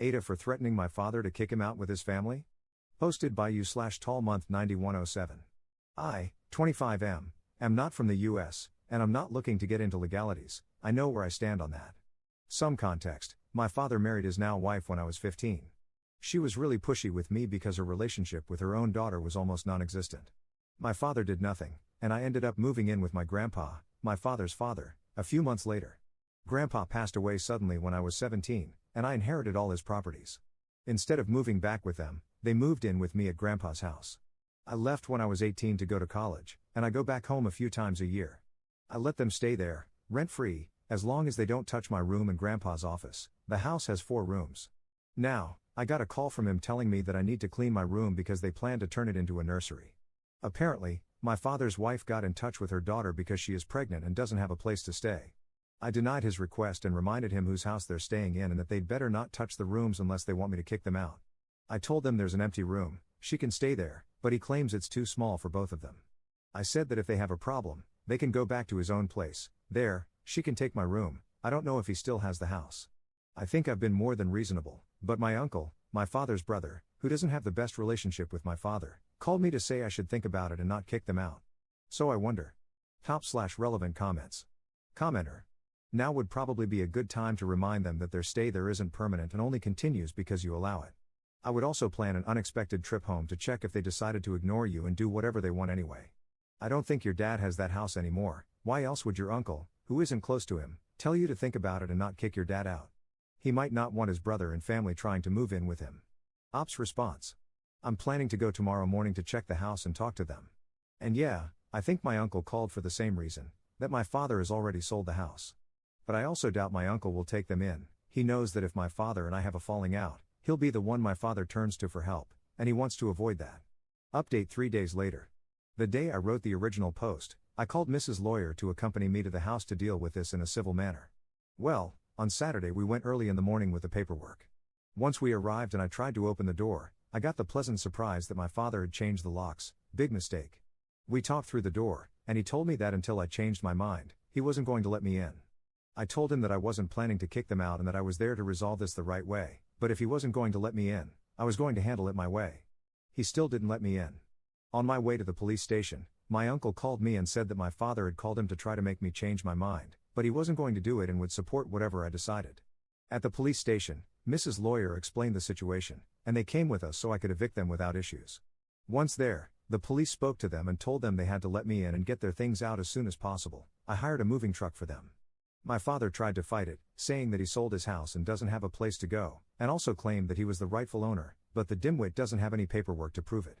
AITAH for threatening my father to kick him out with his family? Posted by u/tallmonth9107. I, 25 am not from the US, and I'm not looking to get into legalities. I know where I stand on that. Some context: my father married his now wife when I was 15. She was really pushy with me because her relationship with her own daughter was almost non-existent. My father did nothing, and I ended up moving in with my grandpa, my father's father, a few months later. Grandpa passed away suddenly when I was 17, and I inherited all his properties. Instead of moving back with them, they moved in with me at Grandpa's house. I left when I was 18 to go to college, and I go back home a few times a year. I let them stay there, rent-free, as long as they don't touch my room and Grandpa's office. The house has 4 rooms. Now, I got a call from him telling me that I need to clean my room because they plan to turn it into a nursery. Apparently, my father's wife got in touch with her daughter because she is pregnant and doesn't have a place to stay. I denied his request and reminded him whose house they're staying in and that they'd better not touch the rooms unless they want me to kick them out. I told them there's an empty room, she can stay there, but he claims it's too small for both of them. I said that if they have a problem, they can go back to his own place. There, she can take my room. I don't know if he still has the house. I think I've been more than reasonable, but my uncle, my father's brother, who doesn't have the best relationship with my father, called me to say I should think about it and not kick them out. So I wonder. Top/relevant comments. Commenter. Now would probably be a good time to remind them that their stay there isn't permanent and only continues because you allow it. I would also plan an unexpected trip home to check if they decided to ignore you and do whatever they want anyway. I don't think your dad has that house anymore. Why else would your uncle, who isn't close to him, tell you to think about it and not kick your dad out? He might not want his brother and family trying to move in with him. Ops response. I'm planning to go tomorrow morning to check the house and talk to them. And yeah, I think my uncle called for the same reason, that my father has already sold the house. But I also doubt my uncle will take them in. He knows that if my father and I have a falling out, he'll be the one my father turns to for help, and he wants to avoid that. Update 3 days later. The day I wrote the original post, I called Mrs. Lawyer to accompany me to the house to deal with this in a civil manner. Well, on Saturday we went early in the morning with the paperwork. Once we arrived and I tried to open the door, I got the pleasant surprise that my father had changed the locks. Big mistake. We talked through the door, and he told me that until I changed my mind, he wasn't going to let me in. I told him that I wasn't planning to kick them out and that I was there to resolve this the right way, but if he wasn't going to let me in, I was going to handle it my way. He still didn't let me in. On my way to the police station, my uncle called me and said that my father had called him to try to make me change my mind, but he wasn't going to do it and would support whatever I decided. At the police station, Mrs. Lawyer explained the situation, and they came with us so I could evict them without issues. Once there, the police spoke to them and told them they had to let me in and get their things out as soon as possible. I hired a moving truck for them. My father tried to fight it, saying that he sold his house and doesn't have a place to go, and also claimed that he was the rightful owner, but the dimwit doesn't have any paperwork to prove it.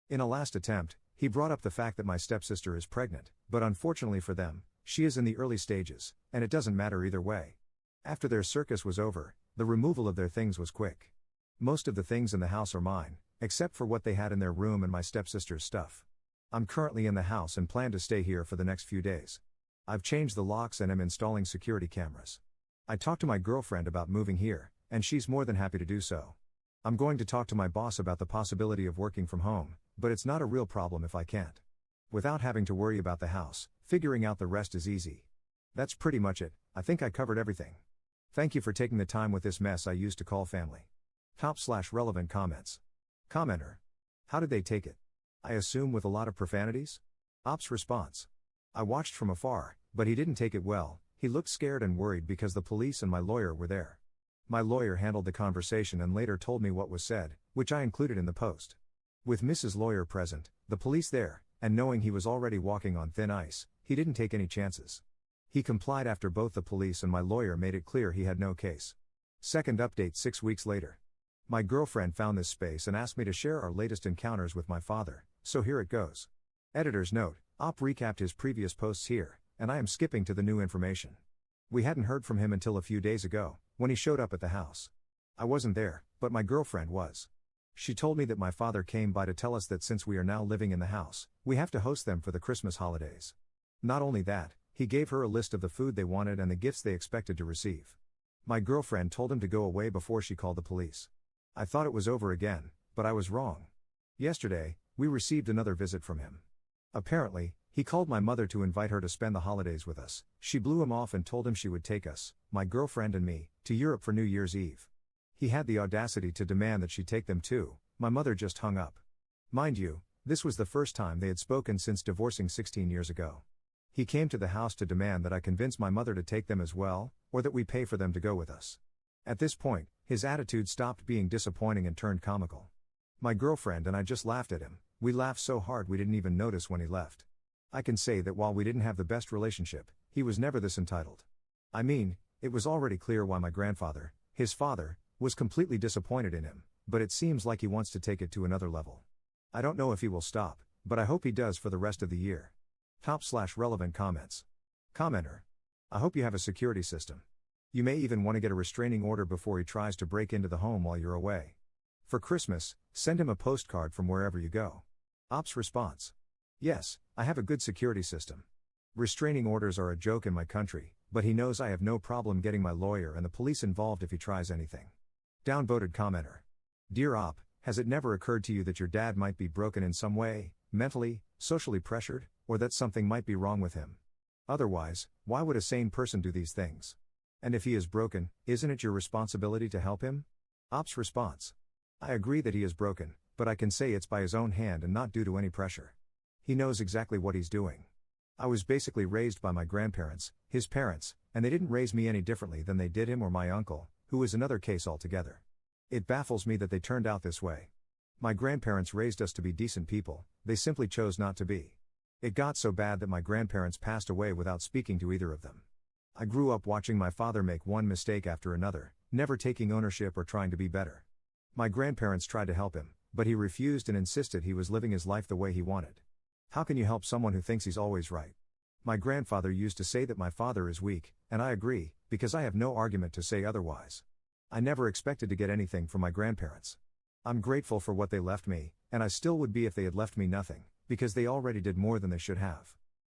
In a last attempt, he brought up the fact that my stepsister is pregnant, but unfortunately for them, she is in the early stages, and it doesn't matter either way. After their circus was over, the removal of their things was quick. Most of the things in the house are mine, except for what they had in their room and my stepsister's stuff. I'm currently in the house and plan to stay here for the next few days. I've changed the locks and am installing security cameras. I talked to my girlfriend about moving here, and she's more than happy to do so. I'm going to talk to my boss about the possibility of working from home, but it's not a real problem if I can't. Without having to worry about the house, figuring out the rest is easy. That's pretty much it. I think I covered everything. Thank you for taking the time with this mess I used to call family. Top/relevant comments. Commenter. How did they take it? I assume with a lot of profanities? Ops response. I watched from afar, but he didn't take it well. He looked scared and worried because the police and my lawyer were there. My lawyer handled the conversation and later told me what was said, which I included in the post. With Mrs. Lawyer present, the police there, and knowing he was already walking on thin ice, he didn't take any chances. He complied after both the police and my lawyer made it clear he had no case. Second update 6 weeks later. My girlfriend found this space and asked me to share our latest encounters with my father, so here it goes. Editor's note, Op recapped his previous posts here, and I am skipping to the new information. We hadn't heard from him until a few days ago, when he showed up at the house. I wasn't there, but my girlfriend was. She told me that my father came by to tell us that since we are now living in the house, we have to host them for the Christmas holidays. Not only that, he gave her a list of the food they wanted and the gifts they expected to receive. My girlfriend told him to go away before she called the police. I thought it was over again, but I was wrong. Yesterday, we received another visit from him. Apparently, he called my mother to invite her to spend the holidays with us. She blew him off and told him she would take us, my girlfriend and me, to Europe for New Year's Eve. He had the audacity to demand that she take them too. My mother just hung up. Mind you, this was the first time they had spoken since divorcing 16 years ago. He came to the house to demand that I convince my mother to take them as well, or that we pay for them to go with us. At this point, his attitude stopped being disappointing and turned comical. My girlfriend and I just laughed at him. We laughed so hard we didn't even notice when he left. I can say that while we didn't have the best relationship, he was never this entitled. I mean, it was already clear why my grandfather, his father, was completely disappointed in him, but it seems like he wants to take it to another level. I don't know if he will stop, but I hope he does for the rest of the year. Top/relevant comments. Commenter. I hope you have a security system. You may even want to get a restraining order before he tries to break into the home while you're away. For Christmas, send him a postcard from wherever you go. Ops response. Yes, I have a good security system. Restraining orders are a joke in my country, but he knows I have no problem getting my lawyer and the police involved if he tries anything. Downvoted commenter. Dear Op, has it never occurred to you that your dad might be broken in some way, mentally, socially pressured, or that something might be wrong with him? Otherwise, why would a sane person do these things? And if he is broken, isn't it your responsibility to help him? Op's response. I agree that he is broken, but I can say it's by his own hand and not due to any pressure. He knows exactly what he's doing. I was basically raised by my grandparents, his parents, and they didn't raise me any differently than they did him or my uncle, who is another case altogether. It baffles me that they turned out this way. My grandparents raised us to be decent people, they simply chose not to be. It got so bad that my grandparents passed away without speaking to either of them. I grew up watching my father make one mistake after another, never taking ownership or trying to be better. My grandparents tried to help him, but he refused and insisted he was living his life the way he wanted. How can you help someone who thinks he's always right? My grandfather used to say that my father is weak, and I agree, because I have no argument to say otherwise. I never expected to get anything from my grandparents. I'm grateful for what they left me, and I still would be if they had left me nothing, because they already did more than they should have.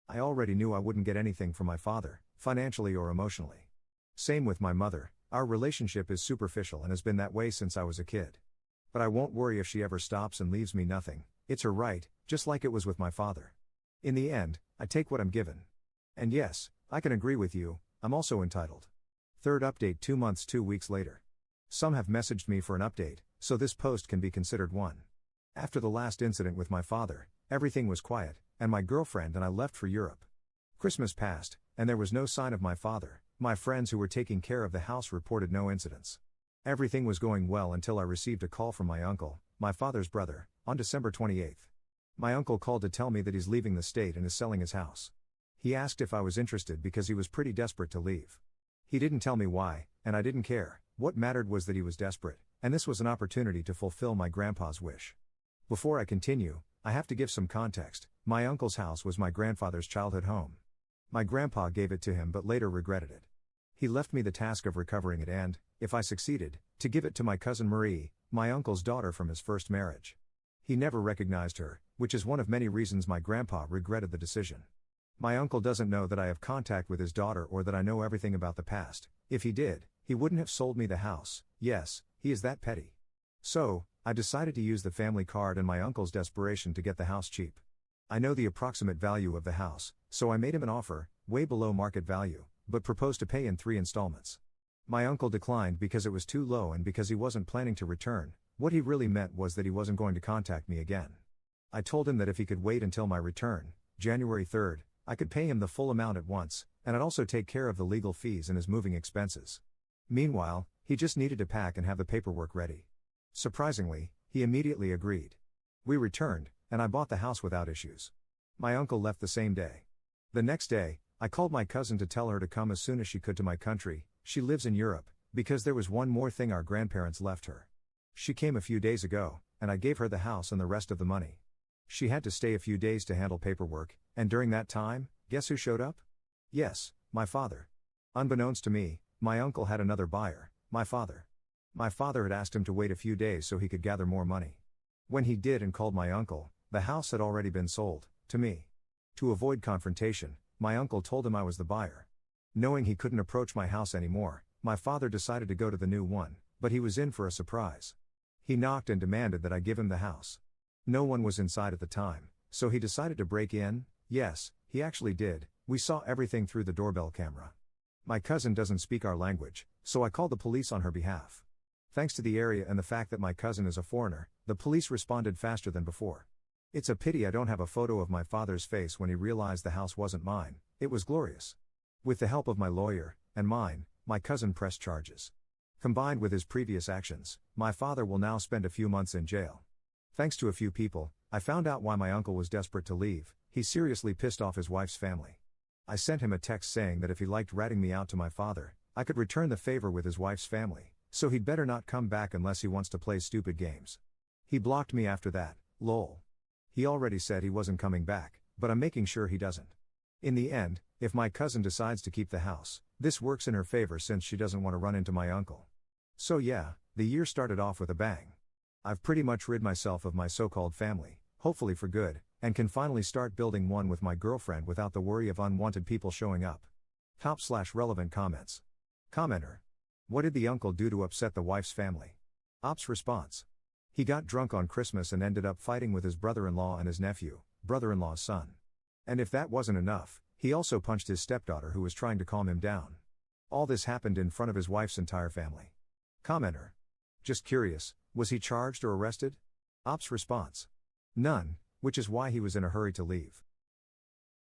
I already knew I wouldn't get anything from my father, financially or emotionally. Same with my mother, our relationship is superficial and has been that way since I was a kid. But I won't worry if she ever stops and leaves me nothing, it's her right, just like it was with my father. In the end, I take what I'm given. And yes, I can agree with you, I'm also entitled. Third update 2 months 2 weeks later. Some have messaged me for an update, so this post can be considered one. After the last incident with my father, everything was quiet, and my girlfriend and I left for Europe. Christmas passed, and there was no sign of my father. My friends who were taking care of the house reported no incidents. Everything was going well until I received a call from my uncle, my father's brother, on December 28th. My uncle called to tell me that he's leaving the state and is selling his house. He asked if I was interested because he was pretty desperate to leave. He didn't tell me why, and I didn't care. What mattered was that he was desperate, and this was an opportunity to fulfill my grandpa's wish. Before I continue, I have to give some context. My uncle's house was my grandfather's childhood home. My grandpa gave it to him but later regretted it. He left me the task of recovering it and, if I succeeded, to give it to my cousin Marie, my uncle's daughter from his first marriage. He never recognized her, which is one of many reasons my grandpa regretted the decision. My uncle doesn't know that I have contact with his daughter or that I know everything about the past. If he did, he wouldn't have sold me the house. Yes, he is that petty. So, I decided to use the family card and my uncle's desperation to get the house cheap. I know the approximate value of the house, so I made him an offer, way below market value, but proposed to pay in 3 installments. My uncle declined because it was too low and because he wasn't planning to return. What he really meant was that he wasn't going to contact me again. I told him that if he could wait until my return, January 3rd, I could pay him the full amount at once, and I'd also take care of the legal fees and his moving expenses. Meanwhile, he just needed to pack and have the paperwork ready. Surprisingly, he immediately agreed. We returned, and I bought the house without issues. My uncle left the same day. The next day, I called my cousin to tell her to come as soon as she could to my country. She lives in Europe, because there was one more thing our grandparents left her. She came a few days ago, and I gave her the house and the rest of the money. She had to stay a few days to handle paperwork, and during that time, guess who showed up? Yes, my father. Unbeknownst to me, my uncle had another buyer, my father. My father had asked him to wait a few days so he could gather more money. When he did and called my uncle, the house had already been sold, to me. To avoid confrontation, my uncle told him I was the buyer. Knowing he couldn't approach my house anymore, my father decided to go to the new one, but he was in for a surprise. He knocked and demanded that I give him the house. No one was inside at the time, so he decided to break in. Yes, he actually did. We saw everything through the doorbell camera. My cousin doesn't speak our language, so I called the police on her behalf. Thanks to the area and the fact that my cousin is a foreigner, the police responded faster than before. It's a pity I don't have a photo of my father's face when he realized the house wasn't mine. It was glorious. With the help of my lawyer, and mine, my cousin pressed charges. Combined with his previous actions, my father will now spend a few months in jail. Thanks to a few people, I found out why my uncle was desperate to leave. He seriously pissed off his wife's family. I sent him a text saying that if he liked ratting me out to my father, I could return the favor with his wife's family, so he'd better not come back unless he wants to play stupid games. He blocked me after that, lol. He already said he wasn't coming back, but I'm making sure he doesn't. In the end, if my cousin decides to keep the house, this works in her favor since she doesn't want to run into my uncle. So yeah, the year started off with a bang. I've pretty much rid myself of my so-called family, hopefully for good, and can finally start building one with my girlfriend without the worry of unwanted people showing up. Top/relevant comments. Commenter. What did the uncle do to upset the wife's family? Ops response. He got drunk on Christmas and ended up fighting with his brother-in-law and his nephew, brother-in-law's son. And if that wasn't enough, he also punched his stepdaughter who was trying to calm him down. All this happened in front of his wife's entire family. Commenter. Just curious, was he charged or arrested? Ops response. None, which is why he was in a hurry to leave.